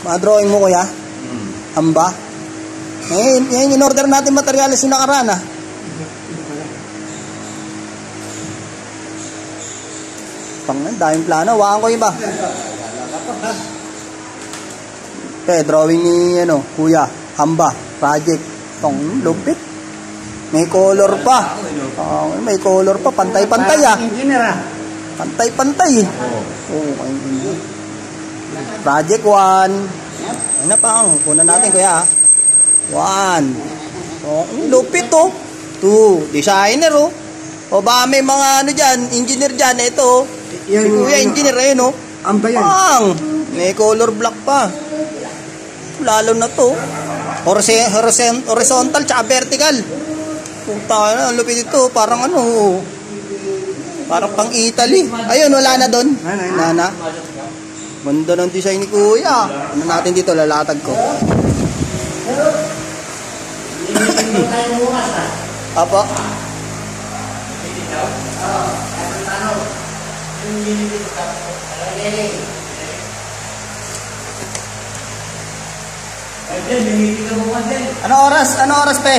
Mga drawing mo, kuya? Hamba? Yan, in-order natin materialis yung nakaraan, ah. Daming plano. Wakan ko iba. Drawing ni, kuya. Hamba. Project. Tong lupit. May color pa. May color pa. Pantay-pantay, ah. Pantay-pantay. Project 1. Ano pa? Kunan natin, kuya. 1. Lupit, oh. 2. Designer, oh. O ba may mga dyan, engineer dyan. Ito, si kuya, engineer, ayun, oh. May color black pa. Lalo na to. Horizontal tsaka vertical. Puta na, ang lupit ito. Parang parang pang Italy. Ayun, wala na doon. Nana. Ganda ng design ni kuya. Ano natin dito, lalatag ko. Apo. Ano oras pe?